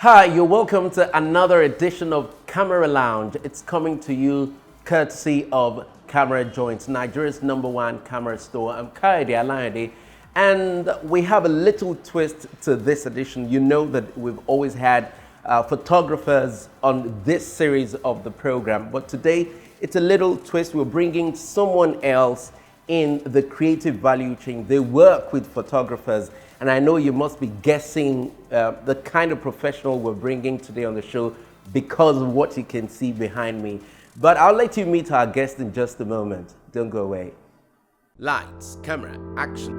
Hi, you're welcome to another edition of Camera Lounge. It's coming to you courtesy of Camera Joints, Nigeria's #1 camera store. I'm Kaide Alayande, and we have a little twist to this edition. You know that we've always had photographers on this series of the program, but today it's a little twist. We're bringing someone else in the creative value chain. They work with photographers, and I know you must be guessing the kind of professional we're bringing today on the show because of what you can see behind me. But I'll let you meet our guest in just a moment. Don't go away. Lights, camera, action.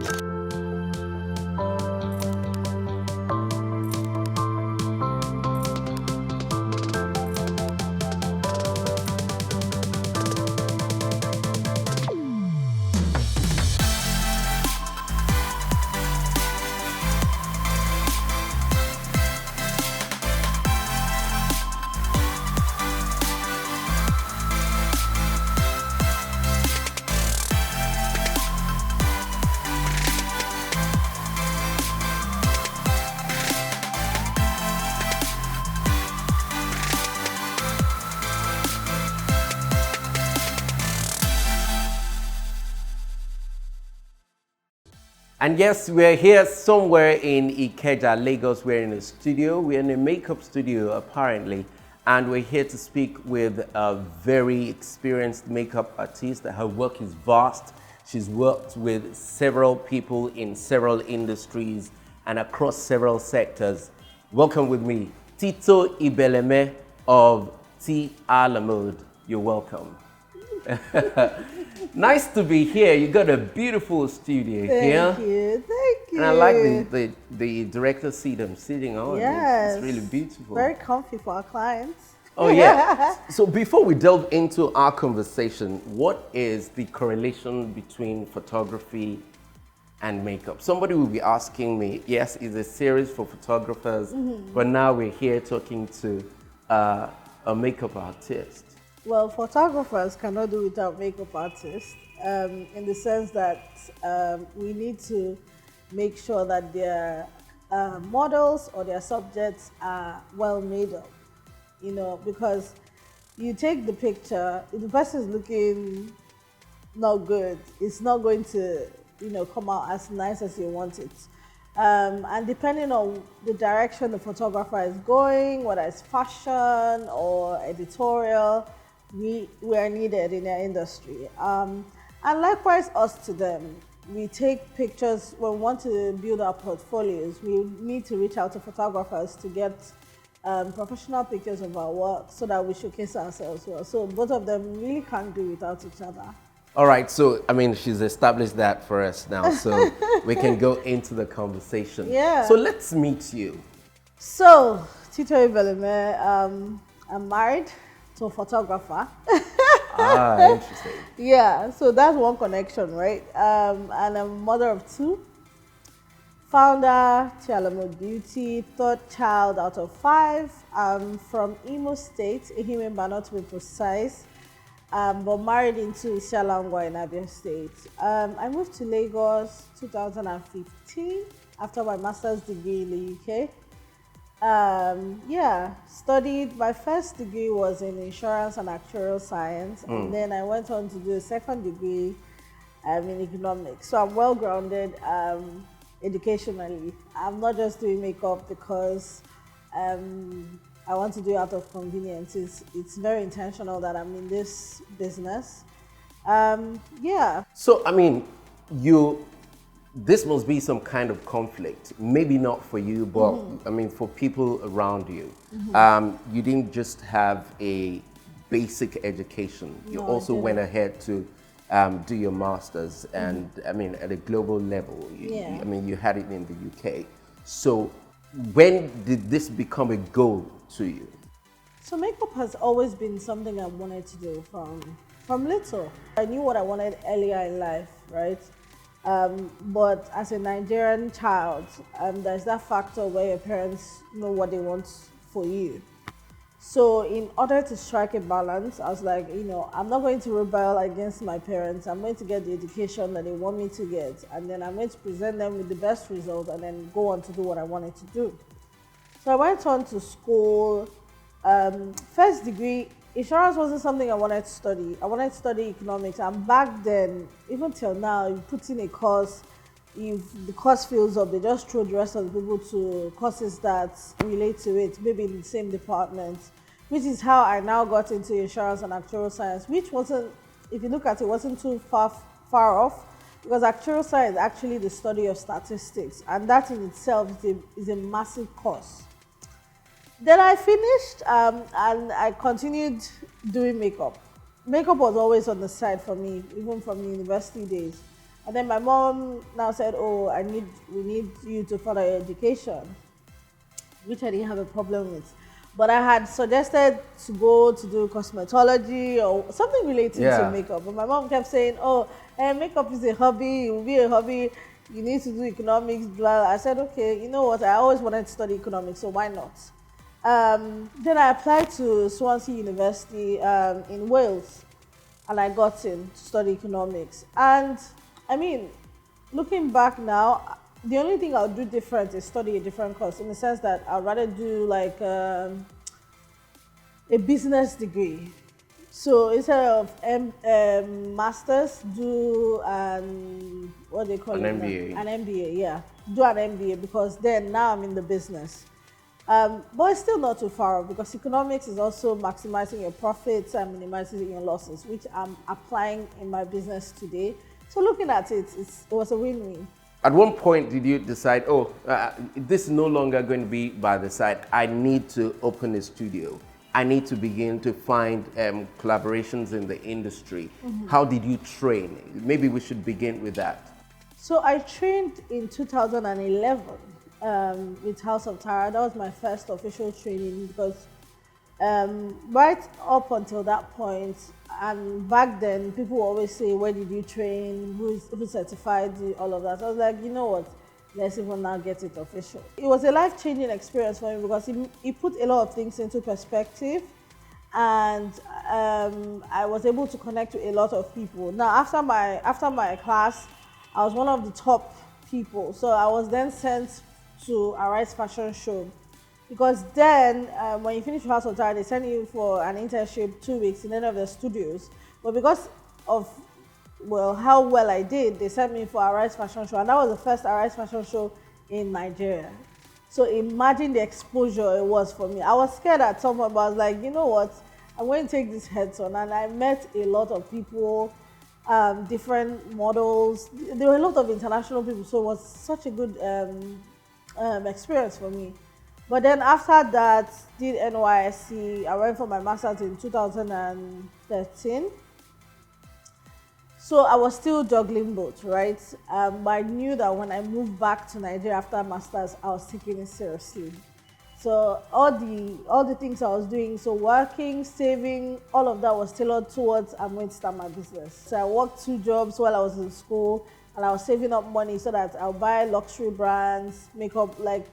And yes, we're here somewhere in Ikeja, Lagos. We're in a studio. We're in a makeup studio, apparently. And we're here to speak with a very experienced makeup artist. Her work is vast. She's worked with several people in several industries and across several sectors. Welcome with me, Tito Ibeleme of T. Alamode. You're welcome. Nice to be here. You got a beautiful studio here. Thank you. And I like the director's seat I'm sitting on. Yes. It's really beautiful. Very comfy for our clients. Oh yeah. So before we delve into our conversation, what is the correlation between photography and makeup? Somebody will be asking me, yes, it's a series for photographers, but now we're here talking to a makeup artist. Well, photographers cannot do without makeup artists in the sense that we need to make sure that their models or their subjects are well made up, you know, because you take the picture, if the person is looking not good, it's not going to, you know, come out as nice as you want it. And depending on the direction the photographer is going, whether it's fashion or editorial, we are needed in our industry. And likewise us to them. We take pictures when we want to build our portfolios. We need to reach out to photographers to get professional pictures of our work so that we showcase ourselves well. So both of them really can't do without each other. All right, so I mean, she's established that for us now, so we can go into the conversation. Yeah. So let's meet you. So, Tito Ibeleme, I'm married to a photographer. Ah, interesting. Yeah, so that's one connection, right? And I'm a mother of 2. Founder, Alamode Beauty, 3rd child out of 5. I'm from Imo State, Ehimemba to be precise. But married into Sialangwa in Abia State. I moved to Lagos 2015 after my master's degree in the UK. Studied, my first degree was in insurance and actuarial science, and then I went on to do a second degree in economics. So I'm well grounded educationally. I'm not just doing makeup because I want to do it out of convenience. It's very intentional that I'm in this business. So, I mean, this must be some kind of conflict. Maybe not for you, but I mean, for people around you. You didn't just have a basic education. You also went ahead to do your master's, and I mean, at a global level. I mean, you had it in the UK. So, when did this become a goal to you? So makeup has always been something I wanted to do from little. I knew what I wanted earlier in life, right? But as a Nigerian child, there's that factor where your parents know what they want for you. So in order to strike a balance, I was like, you know, I'm not going to rebel against my parents. I'm going to get the education that they want me to get, and then I'm going to present them with the best result and then go on to do what I wanted to do. So So I went on to school. First degree, insurance wasn't something I wanted to study. I wanted to study economics. And back then, even till now, you put in a course, if the course fills up, they just throw the rest of the people to courses that relate to it, maybe in the same department, which is how I now got into insurance and actuarial science, which wasn't, if you look at it, wasn't too far off, because actuarial science is actually the study of statistics, and that in itself is a massive course. Then I finished and I continued doing makeup. Makeup was always on the side for me, even from university days. And then my mom now said, "Oh, we need you to further your education," which I didn't have a problem with. But I had suggested to go to do cosmetology or something related to makeup. But my mom kept saying, "Oh, makeup is a hobby, it will be a hobby. You need to do economics, blah." I said, "Okay, you know what? I always wanted to study economics, so why not?" Then I applied to Swansea University in Wales, and I got in to study economics. And I mean, looking back now, the only thing I'll do different is study a different course, in the sense that I'd rather do like a business degree. So instead of masters, do what they call an it MBA. Now? An MBA, yeah. Do an MBA, because then now I'm in the business. But it's still not too far off, because economics is also maximizing your profits and minimizing your losses, which I'm applying in my business today. So looking at it, it was a win-win. At one point, did you decide, this is no longer going to be by the side. I need to open a studio. I need to begin to find collaborations in the industry. Mm-hmm. How did you train? Maybe we should begin with that. So I trained in 2011 with House of Tara. That was my first official training, because right up until that point, and back then, people always say, "Where did you train? Who certified you?" All of that. So I was like, you know what? Let's even now get it official. It was a life-changing experience for me, because it put a lot of things into perspective, and I was able to connect with a lot of people. Now, after my class, I was one of the top people. So I was then sent to Arise Fashion Show. Because then, when you finish House of Tara, they send you for an internship 2 weeks in any of their studios. But because of, how well I did, they sent me for Arise Fashion Show. And that was the first Arise Fashion Show in Nigeria. So imagine the exposure it was for me. I was scared at some point, but I was like, you know what? I'm going to take this heads on. And I met a lot of people, different models. There were a lot of international people. So it was such a good experience for me. But then after that, did NYSC. I went for my master's in 2013. So I was still juggling both, right? But I knew that when I moved back to Nigeria after master's, I was taking it seriously. So all the things I was doing, so working, saving, all of that was tailored towards I'm going to start my business. So I worked 2 jobs while I was in school, and I was saving up money so that I'll buy luxury brands, makeup, like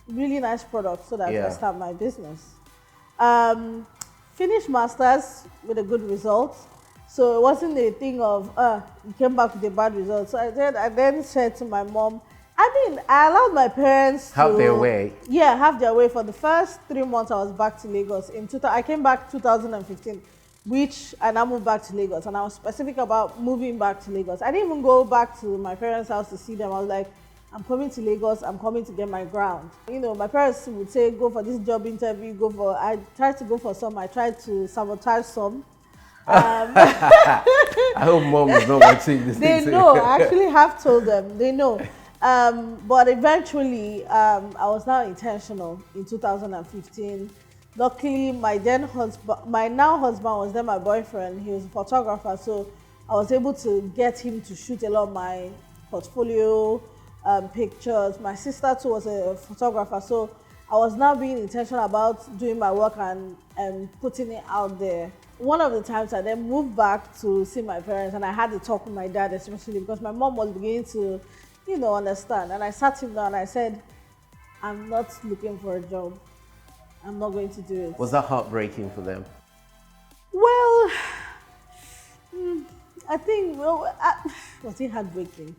really nice products, so that I can start my business. Finished masters with a good result. So it wasn't a thing of, you came back with a bad result. So I then said to my mom, I allowed my parents to have their way. Yeah, have their way. For the first 3 months, I was back to Lagos. I came back 2015, and I moved back to Lagos. And I was specific about moving back to Lagos. I didn't even go back to my parents' house to see them. I was like, I'm coming to Lagos, I'm coming to get my ground. You know, my parents would say, go for this job interview, I tried to go for some, I tried to sabotage some. I hope mom is not watching this. They know, I actually have told them, they know. But eventually, I was now intentional in 2015. Luckily, my now husband was then my boyfriend. He was a photographer, so I was able to get him to shoot a lot of my portfolio pictures. My sister too was a photographer, so I was now being intentional about doing my work and putting it out there. One of the times I then moved back to see my parents, and I had to talk with my dad, especially because my mom was beginning to, understand. And I sat him down and I said, I'm not looking for a job. I'm not going to do it. Was that heartbreaking for them? Well, I think, was it heartbreaking?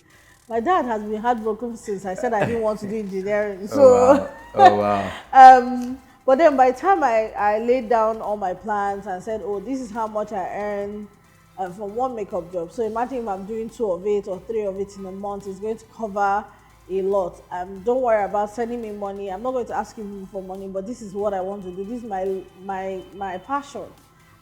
My dad has been heartbroken since I said I didn't want to do engineering. Oh, So, wow. Oh, wow. but then by the time I laid down all my plans and said, oh, this is how much I earn from one makeup job. So imagine if I'm doing 2 of it or 3 of it in a month, it's going to cover a lot. Don't worry about sending me money. I'm not going to ask you for money, but this is what I want to do. This is my passion.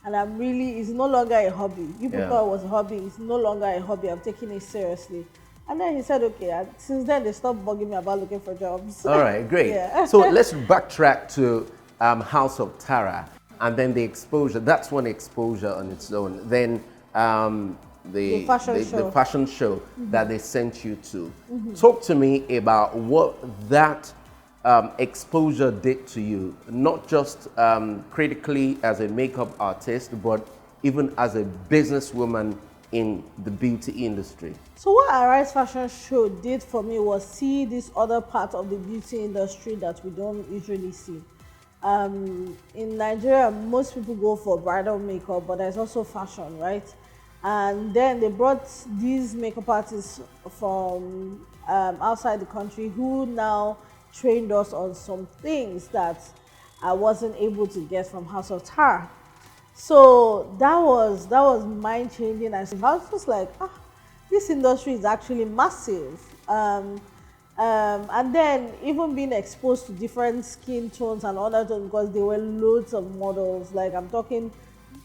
And I'm really, it's no longer a hobby. You people thought it was a hobby. It's no longer a hobby. I'm taking it seriously. And then he said, okay. And since then, they stopped bugging me about looking for jobs. All right, great. Yeah. So let's backtrack to House of Tara, and then the exposure. That's one exposure on its own. Then the fashion show that they sent you to. Talk to me about what that exposure did to you, not just critically as a makeup artist, but even as a businesswoman in the beauty industry. So what Arise Fashion Show did for me was see this other part of the beauty industry that we don't usually see. In Nigeria, most people go for bridal makeup, but there's also fashion, right? And then they brought these makeup artists from outside the country who now trained us on some things that I wasn't able to get from House of Tara. So that was mind changing. I was just like, this industry is actually massive. And then even being exposed to different skin tones and other tones, because there were loads of models. Like I'm talking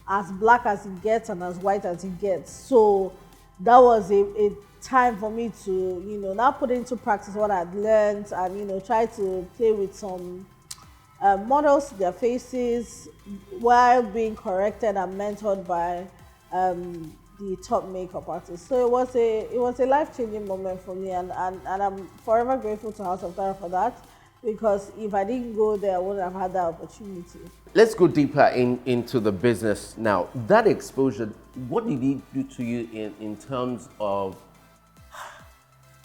as black as it gets and as white as it gets. So that was a time for me to, now put into practice what I'd learned and, try to play with some models, their faces, while being corrected and mentored by the top makeup artists. So it was a life-changing moment for me, and I'm forever grateful to House of Tara for that, because if I didn't go there, I wouldn't have had that opportunity. Let's go deeper into the business now. That exposure, what did it do to you in terms of,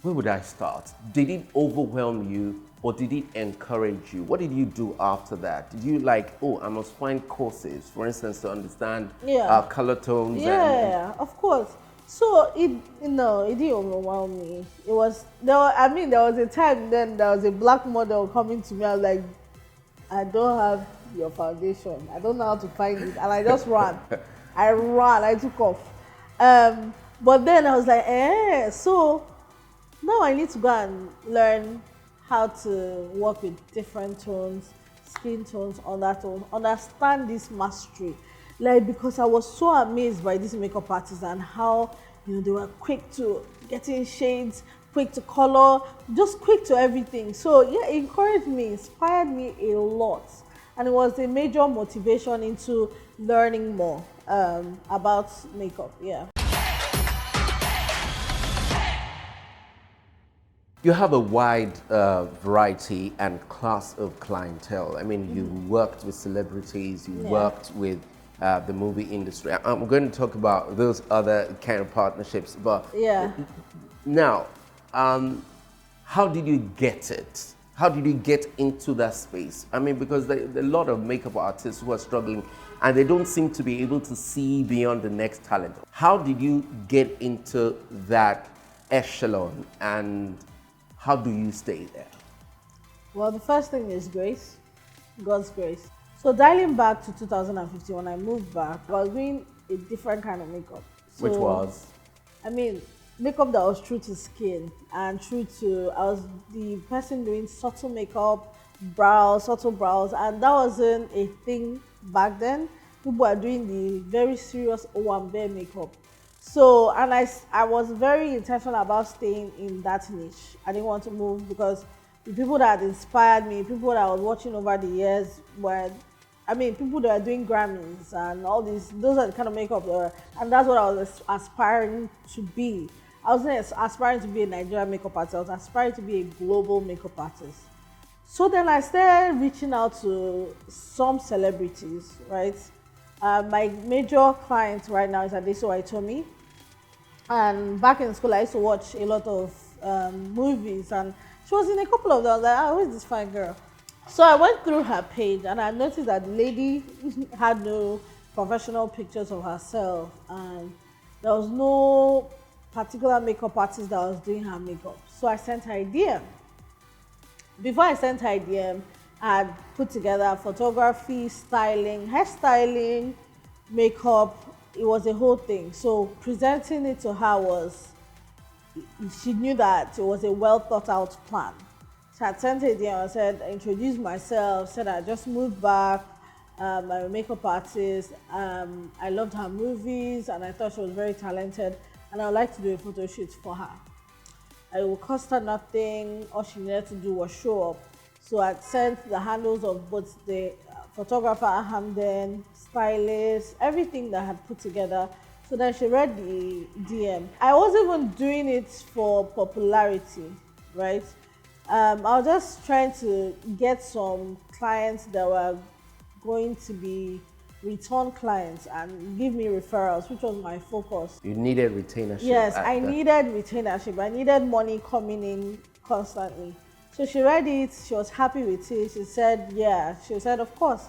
where would I start? Did it overwhelm you, or did it encourage you? What did you do after that? Did you I must find courses, for instance, to understand color tones? Yeah, of course. So it didn't overwhelm me. There was a time then there was a black model coming to me. I was like, I don't have your foundation. I don't know how to find it, and I just ran. I took off. But then I was like, so now I need to go and learn how to work with different tones, skin tones, undertones, understand this mastery. Because I was so amazed by these makeup artists and how, they were quick to getting shades, quick to color, just quick to everything. So yeah, it encouraged me, inspired me a lot. And it was a major motivation into learning more about makeup, yeah. You have a wide variety and class of clientele. I mean, you worked with celebrities, you worked with the movie industry. I'm going to talk about those other kind of partnerships, but now, how did you get it? How did you get into that space? I mean, because there are a lot of makeup artists who are struggling and they don't seem to be able to see beyond the next talent. How did you get into that echelon, and how do you stay there? Well, the first thing is grace, God's grace. So dialing back to 2015, when I moved back, I was doing a different kind of makeup. So, which was? Makeup that was true to skin and I was the person doing subtle makeup, subtle brows, and that wasn't a thing back then. People were doing the very serious Owambe makeup. So, and I was very intentional about staying in that niche. I didn't want to move because the people that inspired me, people that I was watching over the years were, people that are doing Grammys and all these, those are the kind of makeup that were, and that's what I was aspiring to be. I wasn't aspiring to be a Nigerian makeup artist, I was aspiring to be a global makeup artist. So then I started reaching out to some celebrities, right? My major client right now is Adeso Aitomi. And back in school, I used to watch a lot of movies, and she was in a couple of them. I was like, who is this fine girl? So I went through her page, and I noticed that the lady had no professional pictures of herself, and there was no particular makeup artist that was doing her makeup. So I sent her a DM. Before I sent her a DM, I had put together photography, styling, hairstyling, makeup. It was a whole thing. So presenting it to her was, she knew that it was a well thought out plan. So I sent her there and said, I introduced myself, said I just moved back, I'm a makeup artist, I loved her movies and I thought she was very talented and I would like to do a photo shoot for her. It would cost her nothing, all she needed to do was show up. So I sent the handles of both the photographer Hamden, stylist, everything that I had put together. So then she read the DM. I wasn't even doing it for popularity, right? I was just trying to get some clients that were going to be return clients and give me referrals, which was my focus. You needed retainership. Yes, I needed retainership. I needed money coming in constantly. So she read it, she was happy with it. She said, yeah. She said, of course,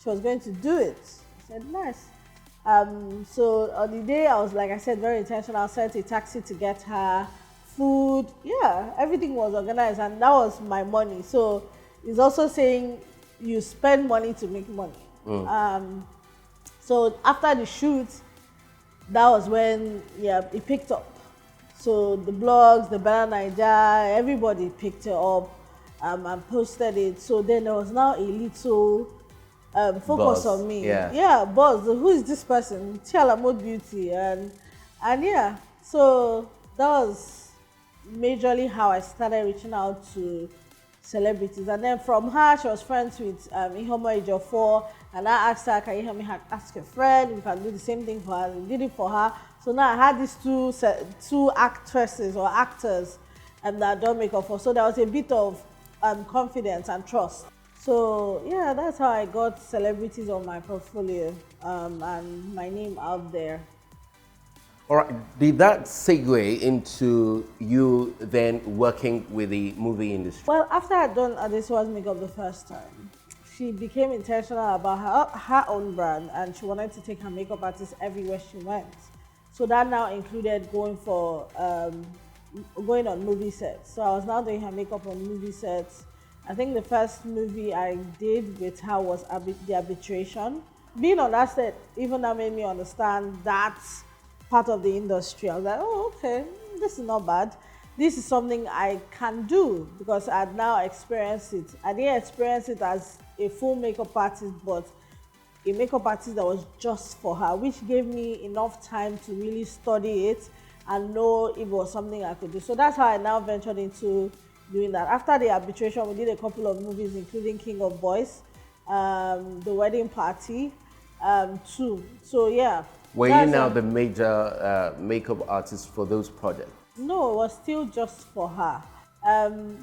she was going to do it. I said, nice. So on the day, I was, like I said, very intentional. I sent a taxi to get her food. Yeah, everything was organized and that was my money. So it's also saying you spend money to make money. So after the shoot, that was when, yeah, it picked up. So the blogs, the Banana Niger, everybody picked it up and posted it. So then there was now a little focus Buzz. on me. Yeah. Yeah, buzz. Who is this person? Tiala Mode Beauty. And yeah, so that was majorly how I started reaching out to celebrities. And then from her, she was friends with Ihomo Ejiofor, and I asked her, can you help me ask a friend? We can do the same thing for her. We did it for her. So now I had these two actresses or actors that I don't make up for. So there was a bit of confidence and trust. So yeah, that's how I got celebrities on my portfolio and my name out there. All right, did that segue into you then working with the movie industry? Well, after I'd done Adesiwa's makeup the first time, she became intentional about her own brand and she wanted to take her makeup artist everywhere she went. So that now included going on movie sets. So I was now doing her makeup on movie sets. I think the first movie I did with her was The Arbitration. Being on that set, even that made me understand that part of the industry. I was like, oh, okay, this is not bad. This is something I can do because I'd now experienced it. I didn't experience it as a full makeup artist, but a makeup artist that was just for her, which gave me enough time to really study it and know if it was something I could do. So that's how I now ventured into doing that. After The Arbitration, we did a couple of movies, including King of Boys, The Wedding Party, too. So yeah. Were you now the major makeup artist for those projects? No, it was still just for her.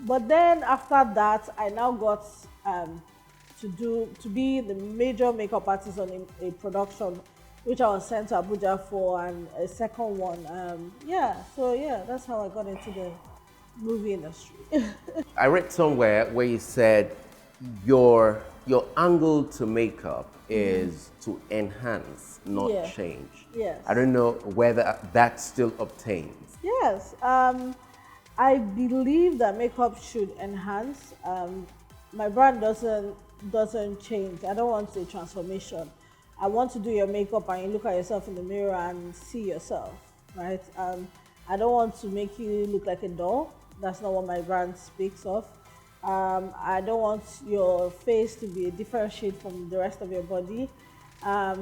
But then after that, I now got to be the major makeup artist on a production, which I was sent to Abuja for, and a second one. Yeah, so yeah, that's how I got into the movie industry. I read somewhere where you said your angle to makeup is to enhance, not change. Yes. I don't know whether that still obtains. Yes. I believe that makeup should enhance. My brand doesn't change. I don't want a transformation. I want to do your makeup and you look at yourself in the mirror and see yourself, right? I don't want to make you look like a doll. That's not what my brand speaks of. I don't want your face to be a different shade from the rest of your body.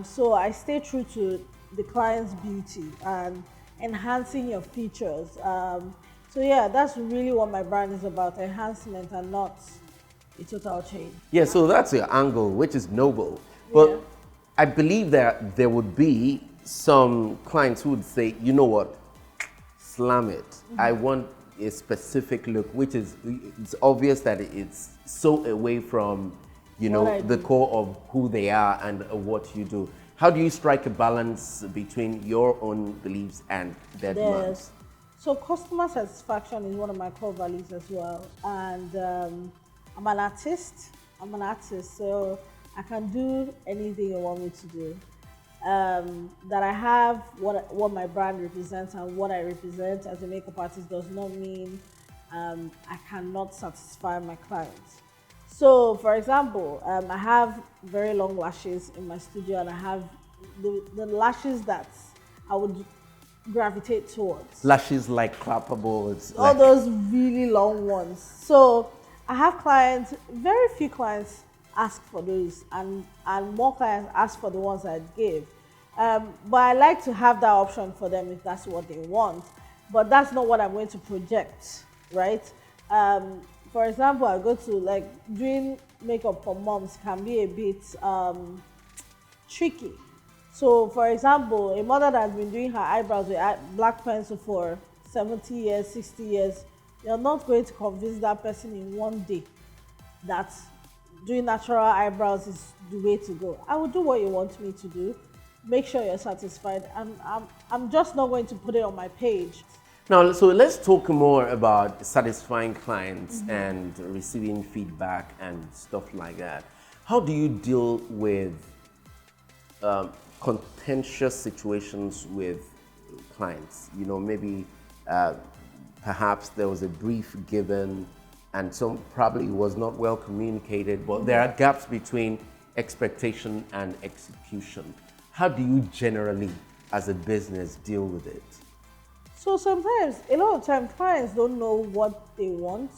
So I stay true to the client's beauty and enhancing your features. So yeah, that's really what my brand is about, enhancement and not a total change. Yeah, so that's your angle, which is noble. But yeah. I believe that there would be some clients who would say, you know what, slam it. I want a specific look, which is, it's obvious that it's so away from, you know, the core of who they are and what you do. How do you strike a balance between your own beliefs and their demands? So customer satisfaction is one of my core values as well. And I'm an artist, so I can do anything you want me to do. that I have what my brand represents and what I represent as a makeup artist does not mean I cannot satisfy my clients. So, for example, I have very long lashes in my studio, and I have the lashes that I would gravitate towards. Lashes like clappable. It's All like those really long ones. So I have clients, very few clients ask for those, and more clients ask for the ones I give. But I like to have that option for them if that's what they want. But that's not what I'm going to project, right? For example, I go to, like, doing makeup for moms can be a bit tricky. So, for example, a mother that's been doing her eyebrows with black pencil for 70 years, 60 years, you're not going to convince that person in one day that doing natural eyebrows is the way to go. I will do what you want me to do. Make sure you're satisfied. I'm just not going to put it on my page. now. So let's talk more about satisfying clients and receiving feedback and stuff like that. How do you deal with contentious situations with clients? You know, maybe perhaps there was a brief given and some probably was not well communicated, but there are gaps between expectation and execution. How do you generally, as a business, deal with it? So sometimes, a lot of times, clients don't know what they want.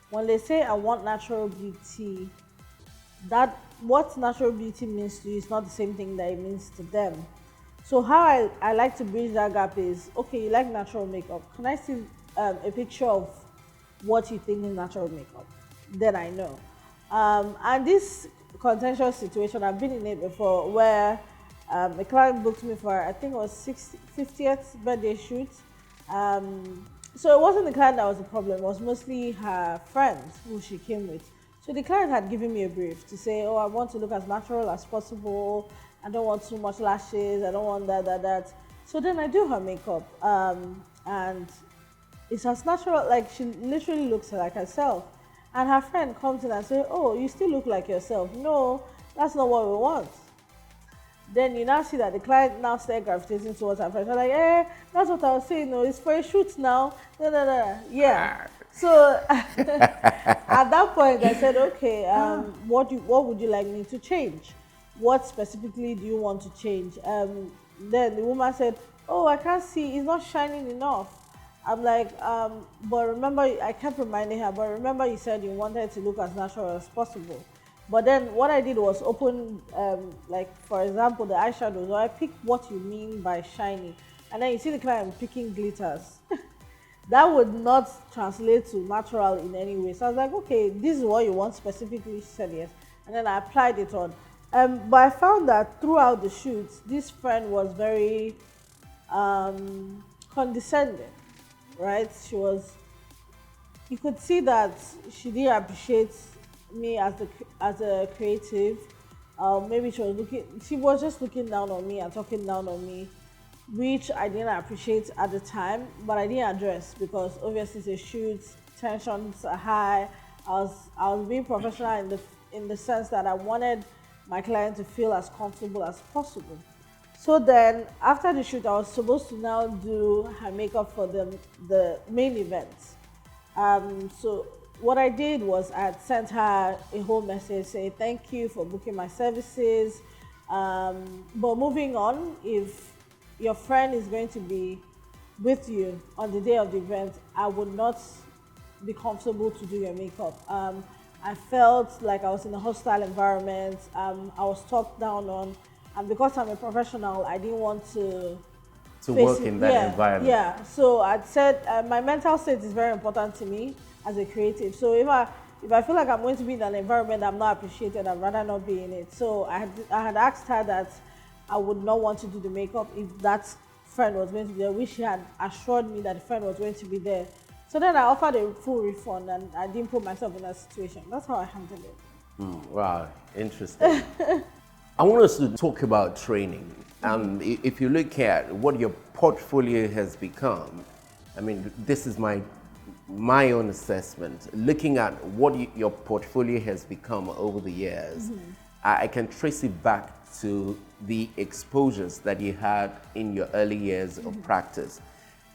When they say, I want natural beauty, that what natural beauty means to you is not the same thing that it means to them. So how I like to bridge that gap is, okay, you like natural makeup. Can I see a picture of what you think is natural makeup? Then I know. And this contentious situation, I've been in it before, where a client booked me for, I think it was 50th birthday shoot. So it wasn't the client that was the problem, it was mostly her friends who she came with. So the client had given me a brief to say, oh, I want to look as natural as possible. I don't want too much lashes. I don't want that. So then I do her makeup. And it's as natural, like she literally looks like herself. And her friend comes in and says, oh, you still look like yourself. No, that's not what we want. Then you now see that the client now started gravitating towards her friend. She's like, that's what I was saying. No, it's for a shoot now. No. Yeah. So at that point, I said, okay, what would you like me to change? What specifically do you want to change? Then the woman said, oh, I can't see, it's not shining enough. I'm like, but remember, I kept reminding her, but remember you said you wanted to look as natural as possible. But then what I did was open, like, for example, the eyeshadows. So I picked what you mean by shiny. And then you see the client picking glitters. That would not translate to natural in any way. So I was like, okay, this is what you want specifically. She said yes. And then I applied it on. But I found that throughout the shoot, this friend was very condescending, right? You could see that she didn't appreciate me as a creative. Maybe she was just looking down on me and talking down on me, which I didn't appreciate at the time, but I didn't address because obviously it's a shoot, tensions are high. I was being professional in the sense that I wanted my client to feel as comfortable as possible. So then after the shoot, I was supposed to now do her makeup for the main event. So what I did was I had sent her a whole message saying thank you for booking my services. But moving on, if your friend is going to be with you on the day of the event, I would not be comfortable to do your makeup. I felt like I was in a hostile environment. I was talked down on, and because I'm a professional, I didn't want to work in that environment. Yeah, so I said my mental state is very important to me as a creative. So if I feel like I'm going to be in an environment I'm not appreciated, I'd rather not be in it. So I had asked her that I would not want to do the makeup if that friend was going to be there, which she had assured me that the friend was going to be there. So then I offered a full refund and I didn't put myself in that situation. That's how I handled it. Wow, interesting. I want us to talk about training. If you look at what your portfolio has become, I mean, this is my own assessment. Looking at what your portfolio has become over the years, I can trace it back to the exposures that you had in your early years of practice.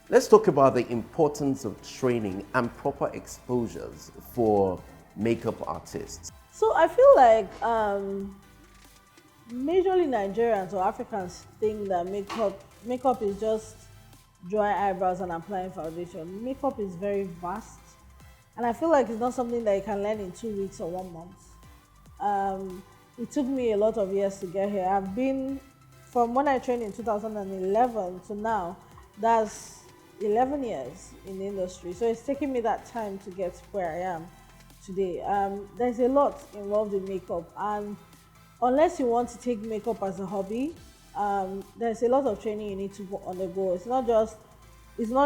Let's talk about the importance of training and proper exposures for makeup artists. So I feel like majorly Nigerians or Africans think that makeup is just drawing eyebrows and applying foundation. Makeup is very vast, and I feel like it's not something that you can learn in 2 weeks or 1 month. It took me a lot of years to get here. I've been, from when I trained in 2011 to now, that's 11 years in the industry. So it's taken me that time to get where I am today. There's a lot involved in makeup, and unless you want to take makeup as a hobby, there's a lot of training you need to undergo. It's not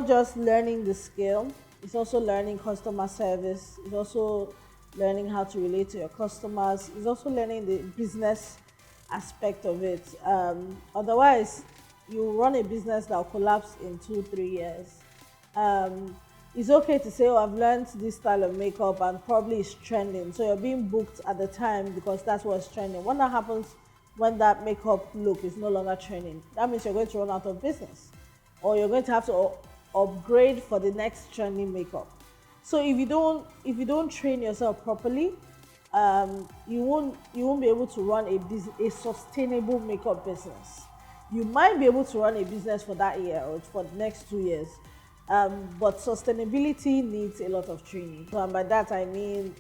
just learning the skill. It's also learning customer service. It's also learning how to relate to your customers. It's also learning the business aspect of it. Otherwise, you run a business that will collapse in 2-3 years. It's okay to say, oh, I've learned this style of makeup and probably it's trending. So you're being booked at the time because that's what's trending. When that happens, when that makeup look is no longer trending, that means you're going to run out of business, or you're going to have to upgrade for the next trending makeup. So if you don't train yourself properly, you won't be able to run a sustainable makeup business. You might be able to run a business for that year or for the next 2 years, but sustainability needs a lot of training. So, and by that I mean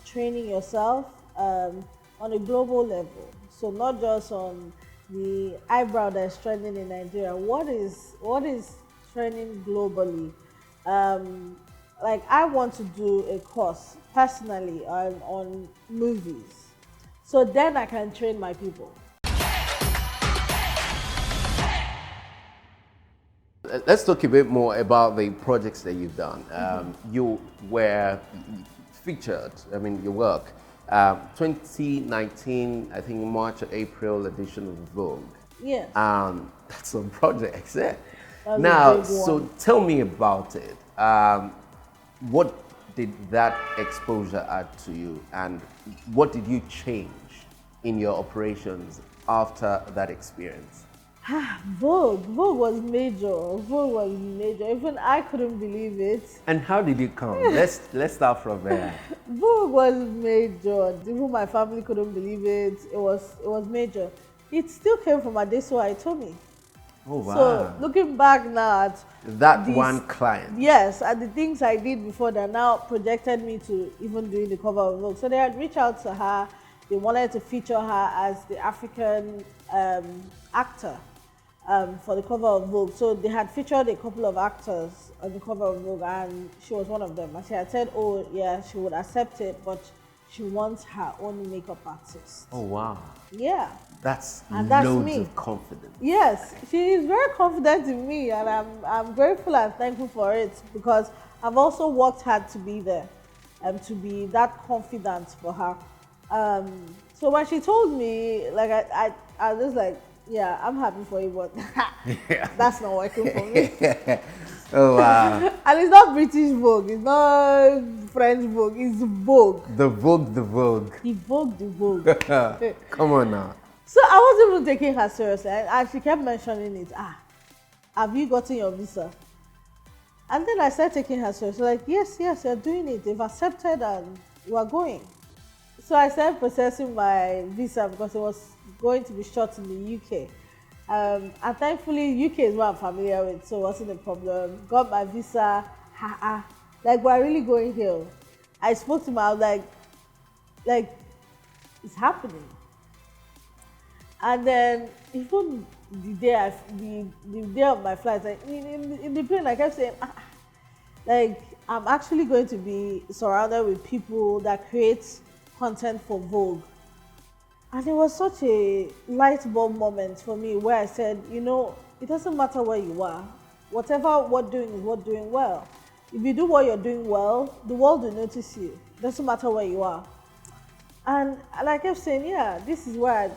training yourself on a global level. So not just on the eyebrow that's trending in Nigeria. What is trending globally? Like, I want to do a course personally on movies, so then I can train my people. Let's talk a bit more about the projects that you've done. You were featured, I mean, your work, 2019, I think March or April edition of Vogue. Yeah. That's some projects, eh? That's Now, so tell me about it. What did that exposure add to you, and what did you change in your operations after that experience? Vogue was major. Vogue was major. Even I couldn't believe it. And how did it come? Let's start from there. Vogue was major. Even my family couldn't believe it. It was major. It still came from Adesuwa, I told me. Oh wow. So looking back now at that one client. Yes, and the things I did before that now projected me to even doing the cover of Vogue. So they had reached out to her. They wanted to feature her as the African actor for the cover of Vogue. So they had featured a couple of actors on the cover of Vogue, and she was one of them. And she had said, oh yeah, she would accept it, but she wants her own makeup artist. Oh wow. Yeah. That's loads me. Of confidence. Yes, she is very confident in me, and I'm grateful and thankful for it, because I've also worked hard to be there and to be that confident for her. So when she told me, like I was just like, yeah, I'm happy for you, but that's not working for me. Oh wow. And it's not British Vogue, it's not French Vogue, it's Vogue. The Vogue, the Vogue. The Vogue, the Vogue. Come on now. So I wasn't even taking her seriously, and she kept mentioning it. Have you gotten your visa? And then I started taking her seriously, like, yes, you're doing it. They've accepted and you are going. So I started processing my visa because it was going to be shot in the UK. And thankfully, UK is what I'm familiar with, so it wasn't a problem. Got my visa, like, we're really going here. I spoke to her, I was like, it's happening. And then even the day of my flight, like, in the plane, I kept saying, like, I'm actually going to be surrounded with people that create content for Vogue. And it was such a light bulb moment for me, where I said, you know, it doesn't matter where you are. Whatever we're doing is what doing well. If you do what you're doing well, the world will notice you. It doesn't matter where you are. And I kept saying, yeah, this is where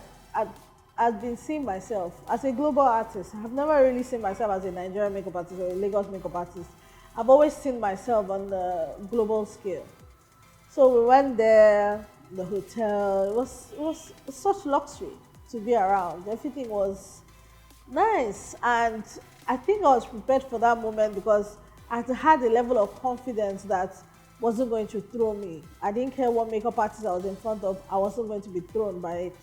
I've been seeing myself as a global artist. I've never really seen myself as a Nigerian makeup artist or a Lagos makeup artist. I've always seen myself on the global scale. So we went there, the hotel. It was such luxury to be around. Everything was nice, and I think I was prepared for that moment because I had a level of confidence that wasn't going to throw me. I didn't care what makeup artist I was in front of, I wasn't going to be thrown by it.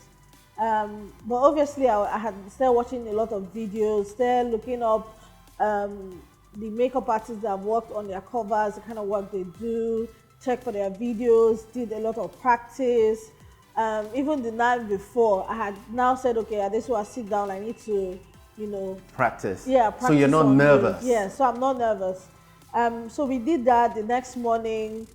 But obviously, I had started watching a lot of videos, started looking up the makeup artists that have worked on their covers, the kind of work they do, check for their videos, did a lot of practice. Even the night before, I had now said, okay, this is where I sit down, I need to, practice. Yeah, practice. So you're not nervous? Yeah, so I'm not nervous. So we did that the next morning.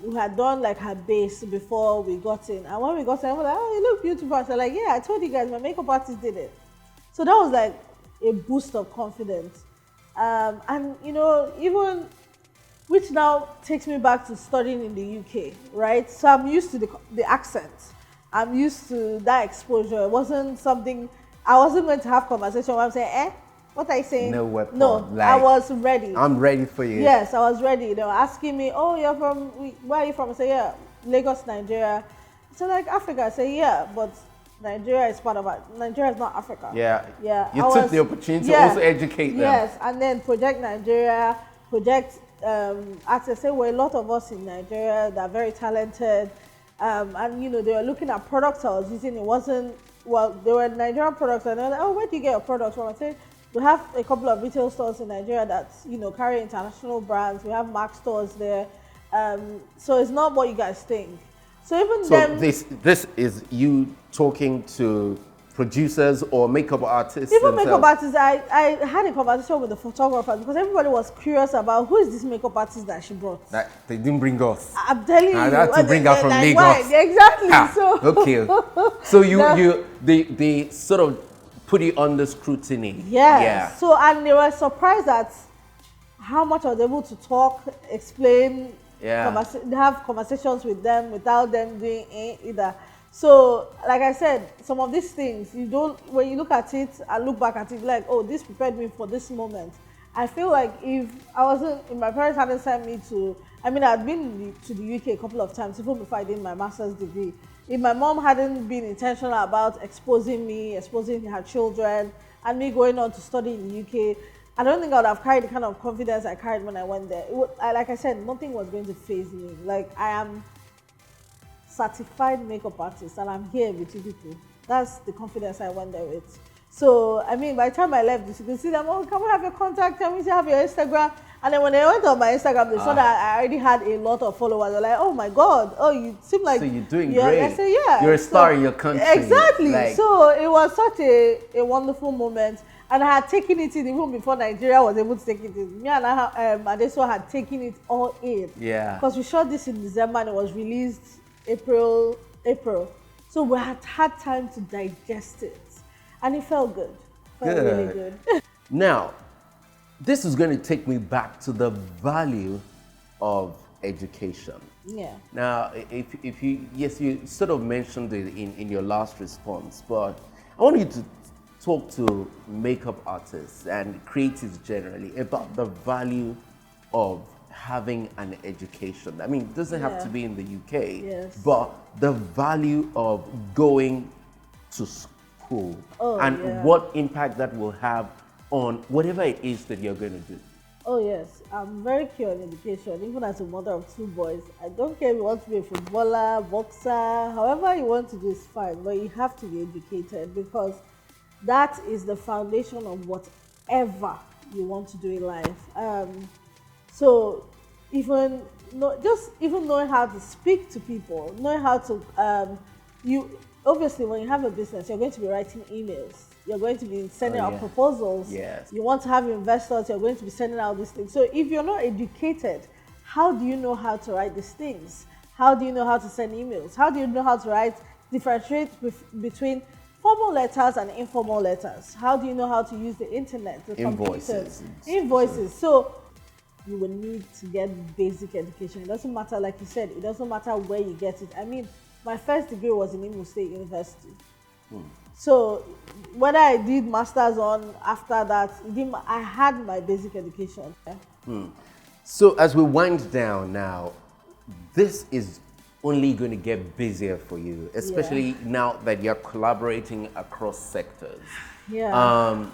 We had done like her base before we got in. And when we got in, I was like, oh, you look beautiful. I was like, yeah, I told you guys, my makeup artist did it. So that was like a boost of confidence. And, even, which now takes me back to studying in the UK, right? So I'm used to the accent. I'm used to that exposure. It wasn't something, I wasn't going to have conversation where I'm saying, what are you saying? No weapon. No, I was ready. I'm ready for you. Yes, I was ready. They were asking me, oh, you're from, where are you from? I say, yeah, Lagos, Nigeria. So like Africa, I say, yeah, but Nigeria is part of it. Nigeria is not Africa. Yeah. Yeah. You took the opportunity to also educate them. Yes, and then Project Nigeria, Project artists. There were a lot of us in Nigeria that are very talented. And they were looking at products I was using. It wasn't, well, they were Nigerian products, and they were like, oh, where do you get your products from? I said, we have a couple of retail stores in Nigeria that carry international brands. We have Mac stores there, so it's not what you guys think. So this is you talking to producers or makeup artists. Even makeup artists. I had a conversation with the photographers because everybody was curious about who is this makeup artist that she brought. That they didn't bring us. I'm telling you, I had to bring her from Lagos. Why? Exactly. Okay. So they sort of put it under scrutiny. Yes. Yeah. So, and they were surprised at how much I was able to talk, explain, have conversations with them without them doing either. So, like I said, some of these things, when you look at it and look back at it, like, oh, this prepared me for this moment. I feel like if my parents hadn't sent me I'd been to the UK a couple of times, even before I did my master's degree. If my mom hadn't been intentional about exposing her children, and me going on to study in the UK, I don't think I would have carried the kind of confidence I carried when I went there. Like I said, nothing was going to faze me. Like, I am certified makeup artist, and I'm here with you people. That's the confidence I went there with. So, by the time I left, you could see them, oh, can we have your contact? Can we have your Instagram? And then when they went on my Instagram, they saw that I already had a lot of followers. They're like, oh my God, oh, you seem like... So you're doing great. I said, yeah. You're a star in your country. Exactly. So it was such a wonderful moment. And I had taken it in even before Nigeria was able to take it in. Me and Adeso had taken it all in. Yeah. Because we shot this in December and it was released April. So we had time to digest it. And it felt good. Really good. Now, this is going to take me back to the value of education. Yeah. Now, if you sort of mentioned it in your last response, but I want you to talk to makeup artists and creatives generally about the value of having an education. It doesn't have to be in the UK, but the value of going to school and what impact that will have on whatever it is that you're going to do. Oh yes, I'm very keen on education. Even as a mother of 2 boys, I don't care if you want to be a footballer, boxer, however you want to do is fine, but you have to be educated because that is the foundation of whatever you want to do in life. So even knowing how to speak to people, knowing how to obviously when you have a business, you're going to be writing emails. You're going to be sending out proposals. Yes. You want to have investors, you're going to be sending out these things. So if you're not educated, how do you know how to write these things? How do you know how to send emails? How do you know how to differentiate between formal letters and informal letters? How do you know how to use the internet, the computers? Invoices. So you will need to get basic education. It doesn't matter, like you said, it doesn't matter where you get it. My first degree was in Imo State University. So whether I did masters on after that, I had my basic education. So as we wind down now, this is only going to get busier for you, especially now that you're collaborating across sectors. Yeah.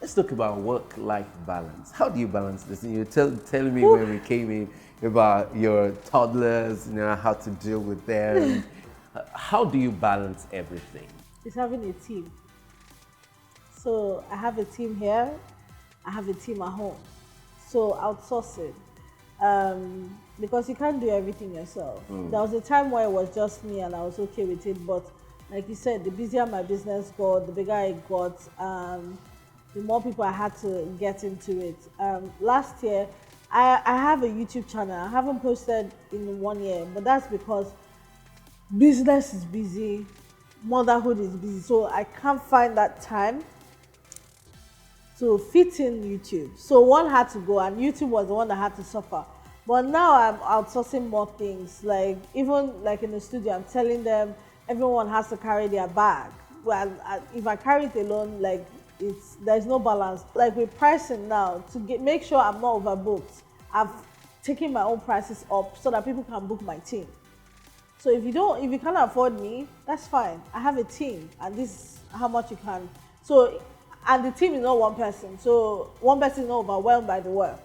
Let's talk about work-life balance. How do you balance this? You tell me when we came in about your toddlers, how to deal with them. How do you balance everything? It's having a team. So I have a team here, I have a team at home. So outsourcing. Because you can't do everything yourself. There was a time where it was just me and I was okay with it, but like you said, the busier my business got, the bigger it got, the more people I had to get into it. Last year, I have a YouTube channel. I haven't posted in 1 year, but that's because business is busy, motherhood is busy, so I can't find that time to fit in YouTube. So one had to go, and YouTube was the one that had to suffer. But now I'm outsourcing more things. Like even like in the studio, I'm telling them everyone has to carry their bag. Well, if I carry it alone, like there's no balance. Like with pricing now, to make sure I'm not overbooked, I've taken my own prices up so that people can book my team. So if you can't afford me, that's fine. I have a team, and this is how much you can. So, and the team is not one person. So one person is not overwhelmed by the work.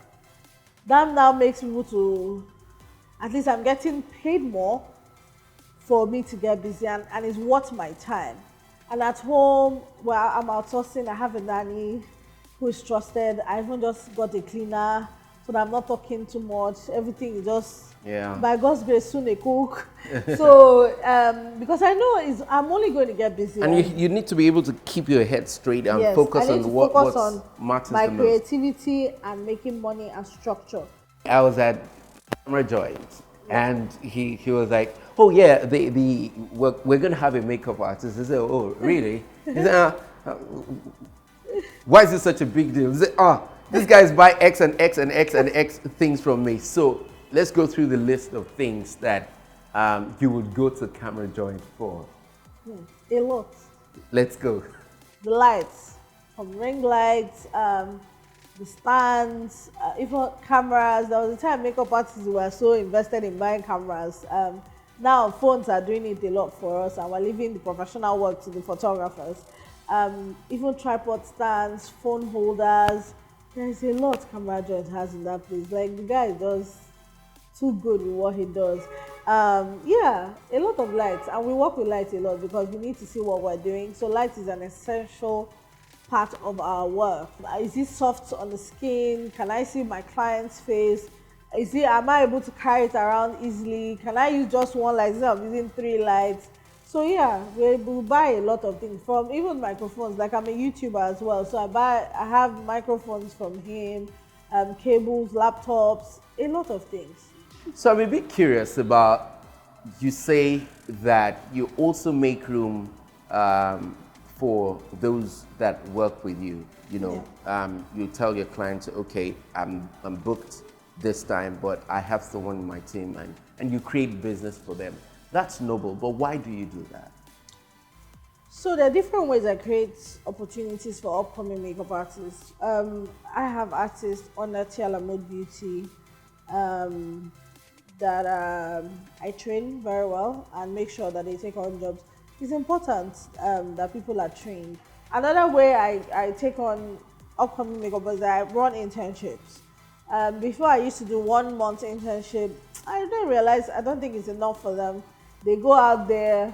That now makes people to, at least I'm getting paid more for me to get busy, and it's worth my time. And at home, well, I'm outsourcing. I have a nanny who is trusted. I even just got a cleaner so that I'm not talking too much. Everything is just, by God's grace, soon a cook. So, because I know I'm only going to get busy. And you need to be able to keep your head straight and focus on what matters my the most. creativity and making money and structure. I was at Camera Joint, and he was like, "Oh yeah, we're gonna have a makeup artist." I said, "Oh really?" He said, "Why is this such a big deal?" He said, "These guys buy X and X and X and X things from me." So let's go through the list of things that you would go to Camera Joint for. A lot. Let's go. The lights, from ring lights, the stands, even cameras. There was a time makeup artists were so invested in buying cameras. Now phones are doing it a lot for us, and we're leaving the professional work to the photographers. Even tripod stands, phone holders. There's a lot Camera Joint has in that place. Like the guy does too good with what he does. A lot of lights, and we work with lights a lot because we need to see what we're doing. So light is an essential part of our work. Is it soft on the skin? Can I see my client's face? Am I able to carry it around easily? Can I use just one light instead of using 3 lights? So we buy a lot of things, from even microphones. Like I'm a YouTuber as well, so I have microphones from him, cables, laptops, a lot of things. So I'm a bit curious about, you say that you also make room for those that work with you. You tell your clients, okay, I'm booked this time, but I have someone in my team, and you create business for them. That's noble, but why do you do that? So there are different ways I create opportunities for upcoming makeup artists. I have artists under Tito Ibeleme Beauty that I train very well and make sure that they take on jobs. It's important that people are trained. Another way I take on upcoming makeup is that I run internships. Before I used to do 1 month internship. I didn't realize, I don't think it's enough for them. They go out there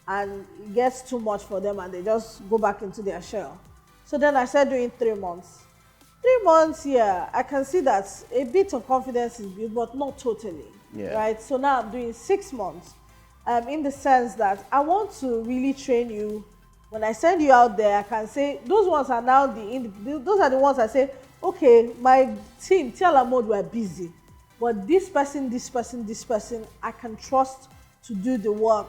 and it gets too much for them and they just go back into their shell. So then I started doing 3 months. 3 months, I can see that a bit of confidence is built, but not totally, right? So now I'm doing 6 months, in the sense that I want to really train you. When I send you out there, I can say, those ones are now those are the ones I say, okay, my team, Tito Ibeleme, were busy, but this person, I can trust to do the work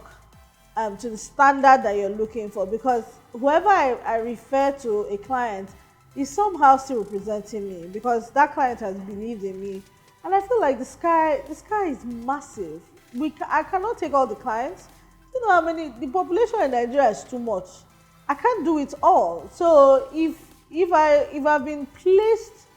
to the standard that you're looking for, because whoever I refer to a client is somehow still representing me, because that client has believed in me. And I feel like the sky is massive. I cannot take all the clients. You know how many, the population in Nigeria is too much. I can't do it all. So if I've been placed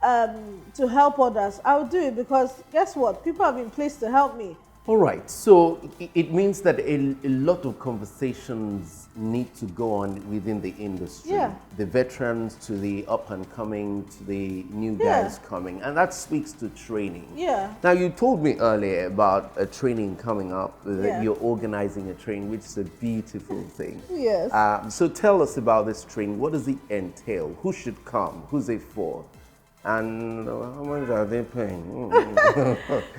to help others, I'll do it, because guess what? People have been placed to help me. All right, so it means that a lot of conversations need to go on within the industry. Yeah. The veterans to the up and coming to the new Yeah. guys coming, and that speaks to training. Yeah. Now, you told me earlier about a training coming up, that Yeah. you're organizing a training, which is a beautiful thing. Yes. So tell us about this training. What does it entail? Who should come? Who's it for? And how much are they paying?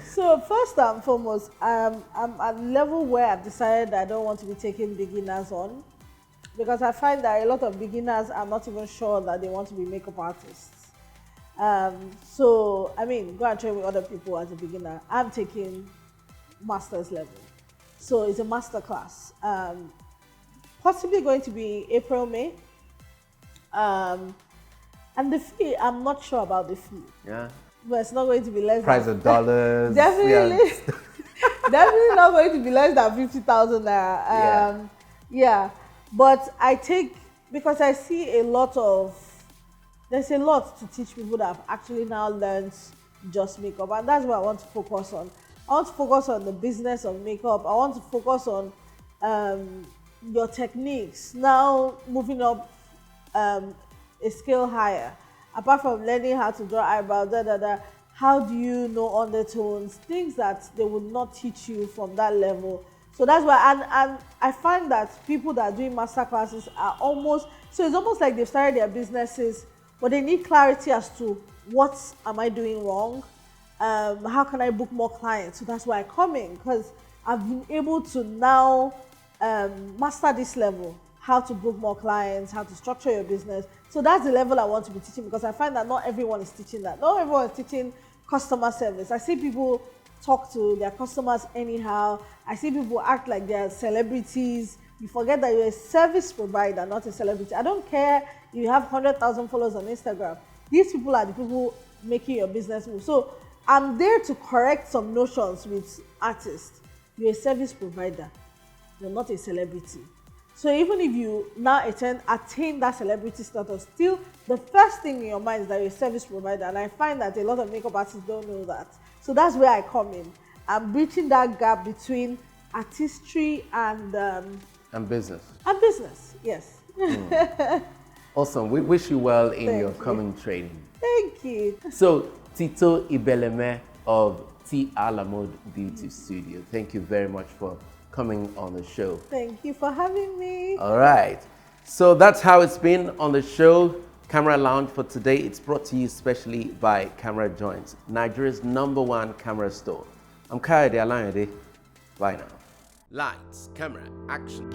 So first and foremost, I'm at a level where I've decided that I don't want to be taking beginners on, because I find that a lot of beginners are not even sure that they want to be makeup artists. So I mean, go and train with other people as a beginner. I'm taking master's level, so it's a master class. Possibly going to be April, May. And the fee, I'm not sure about the fee. Yeah. But it's not going to be less Price than of dollars. definitely, Yeah. definitely not going to be less than 50,000 naira. Yeah, but I take, because I see there's a lot to teach people that have actually now learned just makeup, and that's what I want to focus on. I want to focus on the business of makeup. I want to focus on your techniques. Now moving up a scale higher, apart from learning how to draw eyebrows, how do you know undertones, things that they would not teach you from that level. So that's why, and I find that people that are doing master classes are almost, so it's almost like they've started their businesses, but they need clarity as to what am I doing wrong, how can I book more clients. So that's why I come in, because I've been able to now master this level, how to book more clients, how to structure your business. So that's the level I want to be teaching, because I find that not everyone is teaching that. Not everyone is teaching customer service. I see people talk to their customers anyhow. I see people act like they're celebrities. You forget that you're a service provider, not a celebrity. I don't care if you have 100,000 followers on Instagram. These people are the people making your business move. So I'm there to correct some notions with artists. You're a service provider. You're not a celebrity. So even if you now attain that celebrity status, still the first thing in your mind is that you're a service provider. And I find that a lot of makeup artists don't know that. So that's where I come in. I'm bridging that gap between artistry and business. And business, yes. Awesome. We wish you well in Thank your you. coming training. Thank you. So, Tito Ibeleme of T. Alamode Beauty Studio, thank you very much for coming on the show. Thank you for having me. All right. So that's how it's been on the show, Camera Lounge for today. It's brought to you specially by Camera Joints, Nigeria's #1 camera store. I'm Kayode Alayande. Bye now. Lights, camera, action.